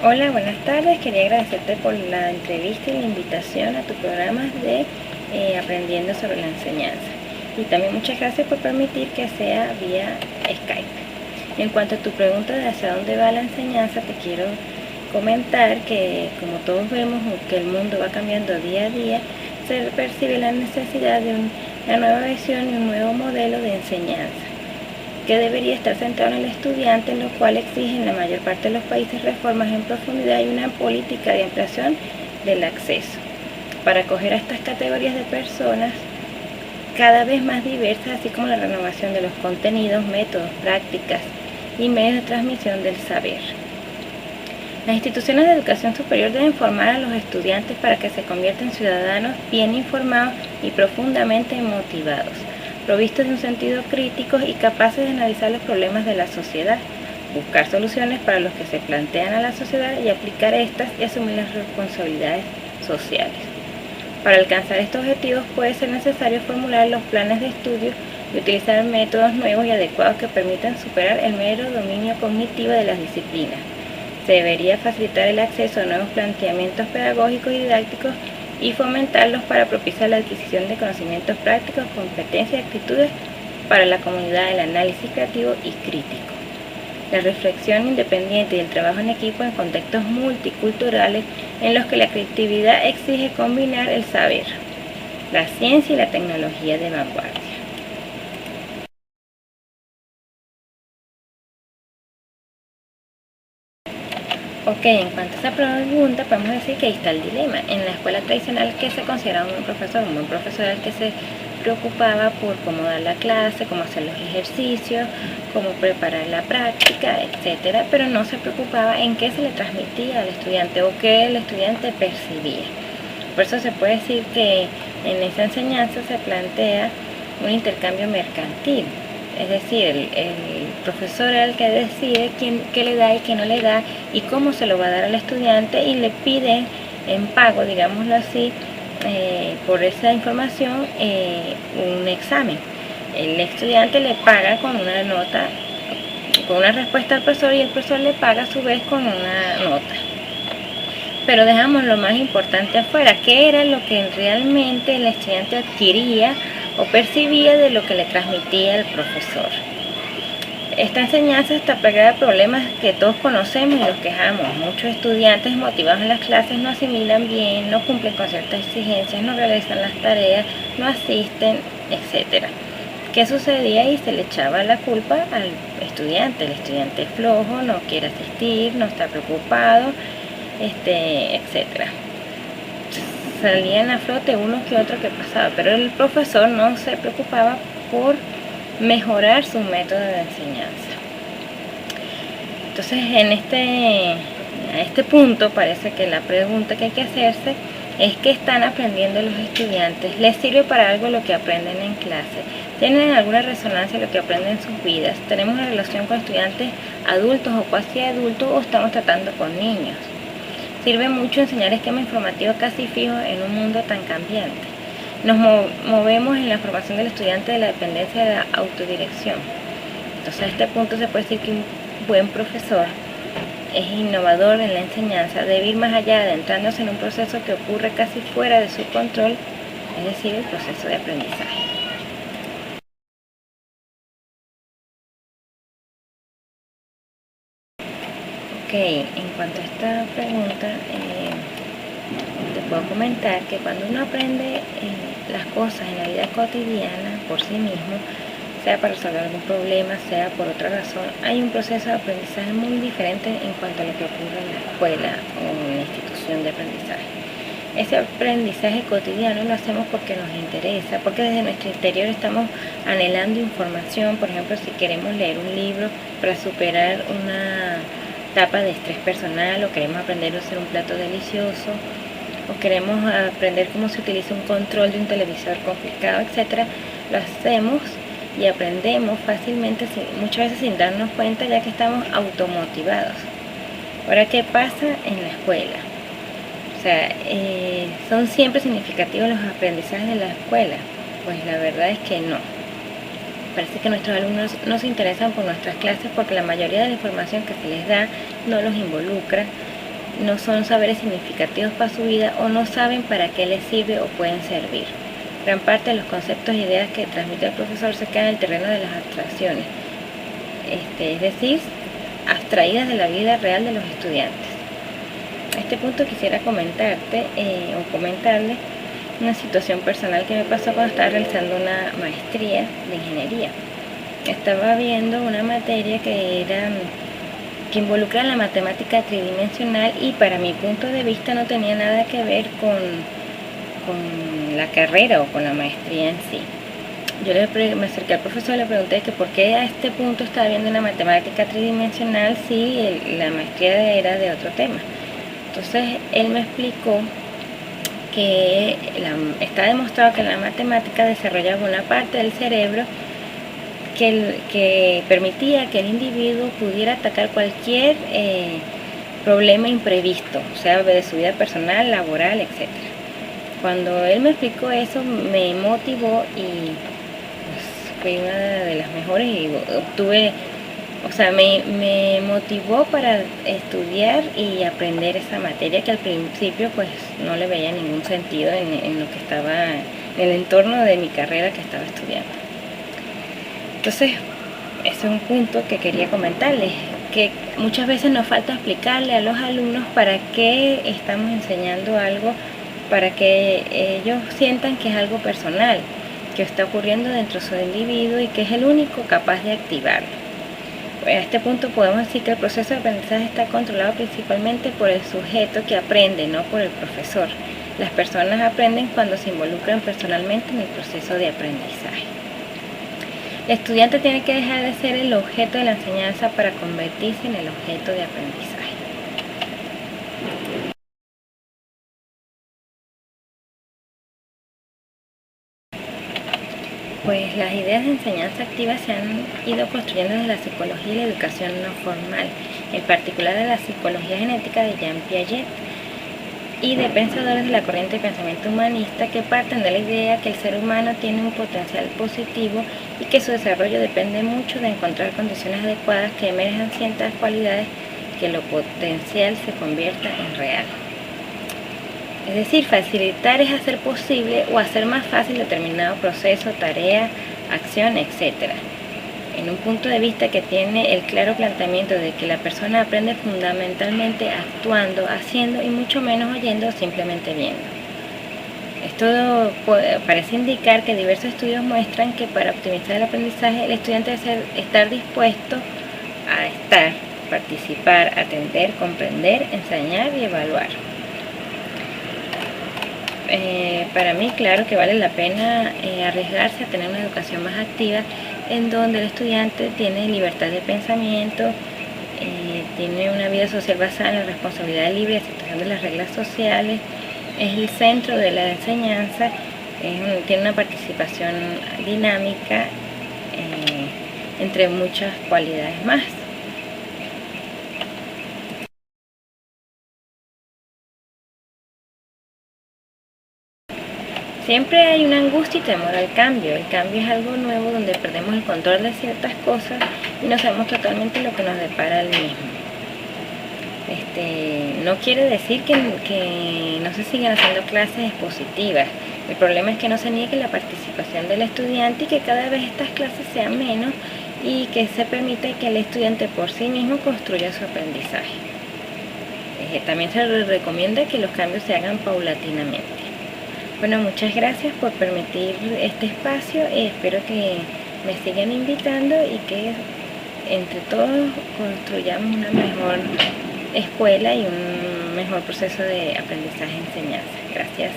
Hola, buenas tardes. Quería agradecerte por la entrevista y la invitación a tu programa de Aprendiendo sobre la Enseñanza. Y también muchas gracias por permitir que sea vía Skype. En cuanto a tu pregunta de hacia dónde va la enseñanza, te quiero comentar que como todos vemos que el mundo va cambiando día a día, se percibe la necesidad de una nueva visión y un nuevo modelo de enseñanza, que debería estar centrado en el estudiante, en lo cual exigen la mayor parte de los países reformas en profundidad y una política de ampliación del acceso, para acoger a estas categorías de personas cada vez más diversas, así como la renovación de los contenidos, métodos, prácticas y medios de transmisión del saber. Las instituciones de educación superior deben formar a los estudiantes para que se conviertan en ciudadanos bien informados y profundamente motivados, provistos de un sentido crítico y capaces de analizar los problemas de la sociedad, buscar soluciones para los que se plantean a la sociedad y aplicar estas y asumir las responsabilidades sociales. Para alcanzar estos objetivos puede ser necesario formular los planes de estudio y utilizar métodos nuevos y adecuados que permitan superar el mero dominio cognitivo de las disciplinas. Se debería facilitar el acceso a nuevos planteamientos pedagógicos y didácticos y fomentarlos para propiciar la adquisición de conocimientos prácticos, competencias y actitudes para la comunidad del análisis creativo y crítico, la reflexión independiente y el trabajo en equipo en contextos multiculturales en los que la creatividad exige combinar el saber, la ciencia y la tecnología de vanguardia. Ok, en cuanto a esa pregunta, podemos decir que ahí está el dilema. En la escuela tradicional, que se consideraba un buen profesor el que se preocupaba por cómo dar la clase, cómo hacer los ejercicios, cómo preparar la práctica, etcétera, pero no se preocupaba en qué se le transmitía al estudiante o qué el estudiante percibía. Por eso se puede decir que en esa enseñanza se plantea un intercambio mercantil. Es decir, el profesor es el que decide qué le da y qué no le da y cómo se lo va a dar al estudiante, y le pide en pago, digámoslo así, por esa información un examen. El estudiante le paga con una nota, con una respuesta al profesor, y el profesor le paga a su vez con una nota. Pero dejamos lo más importante afuera, qué era lo que realmente el estudiante adquiría o percibía de lo que le transmitía el profesor. Esta enseñanza está plagada de problemas que todos conocemos y los quejamos. Muchos estudiantes motivados en las clases no asimilan bien, no cumplen con ciertas exigencias, no realizan las tareas, no asisten, etc. ¿Qué sucedía? Y se le echaba la culpa al estudiante. El estudiante es flojo, no quiere asistir, no está preocupado, etc. Salían a flote uno que otro que pasaba, pero el profesor no se preocupaba por mejorar su método de enseñanza. Entonces, a este punto parece que la pregunta que hay que hacerse es: ¿qué están aprendiendo los estudiantes? ¿Les sirve para algo lo que aprenden en clase? ¿Tienen alguna resonancia lo que aprenden en sus vidas? ¿Tenemos una relación con estudiantes adultos o cuasi adultos, o estamos tratando con niños? Sirve mucho enseñar esquema informativo casi fijo en un mundo tan cambiante. Nos movemos en la formación del estudiante de la dependencia de la autodirección. Entonces, a este punto se puede decir que un buen profesor es innovador en la enseñanza, debe ir más allá, adentrándose en un proceso que ocurre casi fuera de su control, es decir, el proceso de aprendizaje. Ok, en cuanto a esta pregunta, te puedo comentar que cuando uno aprende las cosas en la vida cotidiana por sí mismo, sea para resolver algún problema, sea por otra razón, hay un proceso de aprendizaje muy diferente en cuanto a lo que ocurre en la escuela o en la institución de aprendizaje. Ese aprendizaje cotidiano lo hacemos porque nos interesa, porque desde nuestro interior estamos anhelando información. Por ejemplo, si queremos leer un libro para superar una etapa de estrés personal, o queremos aprender a hacer un plato delicioso, o queremos aprender cómo se utiliza un control de un televisor complicado, etc., lo hacemos y aprendemos fácilmente, muchas veces sin darnos cuenta, ya que estamos automotivados. Ahora, ¿qué pasa en la escuela? O sea, ¿son siempre significativos los aprendizajes de la escuela? Pues la verdad es que no. Parece que nuestros alumnos no se interesan por nuestras clases porque la mayoría de la información que se les da no los involucra, no son saberes significativos para su vida o no saben para qué les sirve o pueden servir. Gran parte de los conceptos e ideas que transmite el profesor se quedan en el terreno de las abstracciones, es decir, abstraídas de la vida real de los estudiantes. A este punto quisiera comentarte o comentarles una situación personal que me pasó cuando estaba realizando una maestría de ingeniería. Estaba viendo una materia que involucra la matemática tridimensional y para mi punto de vista no tenía nada que ver con la carrera o con la maestría en sí. Yo me acerqué al profesor y le pregunté que por qué a este punto estaba viendo una matemática tridimensional si la maestría era de otro tema. Entonces él me explicó que está demostrado que la matemática desarrollaba una parte del cerebro que permitía que el individuo pudiera atacar cualquier problema imprevisto, o sea, de su vida personal, laboral, etc. Cuando él me explicó eso, me motivó y pues, fue una de las mejores y obtuve, o sea, me motivó para estudiar y aprender esa materia que al principio pues no le veía ningún sentido en lo que estaba, en el entorno de mi carrera que estaba estudiando. Entonces, ese es un punto que quería comentarles, que muchas veces nos falta explicarle a los alumnos para qué estamos enseñando algo, para que ellos sientan que es algo personal, que está ocurriendo dentro de su individuo y que es el único capaz de activarlo. A este punto podemos decir que el proceso de aprendizaje está controlado principalmente por el sujeto que aprende, no por el profesor. Las personas aprenden cuando se involucran personalmente en el proceso de aprendizaje. El estudiante tiene que dejar de ser el objeto de la enseñanza para convertirse en el objeto de aprendizaje. Pues las ideas de enseñanza activa se han ido construyendo desde la psicología y la educación no formal, en particular de la psicología genética de Jean Piaget, y de pensadores de la corriente de pensamiento humanista que parten de la idea que el ser humano tiene un potencial positivo y que su desarrollo depende mucho de encontrar condiciones adecuadas que emerjan ciertas cualidades que lo potencial se convierta en real. Es decir, facilitar es hacer posible o hacer más fácil determinado proceso, tarea, acción, etc. En un punto de vista que tiene el claro planteamiento de que la persona aprende fundamentalmente actuando, haciendo y mucho menos oyendo o simplemente viendo. Esto parece indicar que diversos estudios muestran que para optimizar el aprendizaje el estudiante debe estar dispuesto a estar, participar, atender, comprender, enseñar y evaluar. Para mí, claro que vale la pena arriesgarse a tener una educación más activa en donde el estudiante tiene libertad de pensamiento, tiene una vida social basada en la responsabilidad libre y aceptación de las reglas sociales, es el centro de la enseñanza, tiene una participación dinámica, entre muchas cualidades más. Siempre hay una angustia y temor al cambio. El cambio es algo nuevo donde perdemos el control de ciertas cosas y no sabemos totalmente lo que nos depara el mismo. No quiere decir que no se sigan haciendo clases expositivas. El problema es que no se niegue la participación del estudiante y que cada vez estas clases sean menos y que se permite que el estudiante por sí mismo construya su aprendizaje. También se recomienda que los cambios se hagan paulatinamente. Bueno, muchas gracias por permitir este espacio y espero que me sigan invitando y que entre todos construyamos una mejor escuela y un mejor proceso de aprendizaje-enseñanza. Gracias.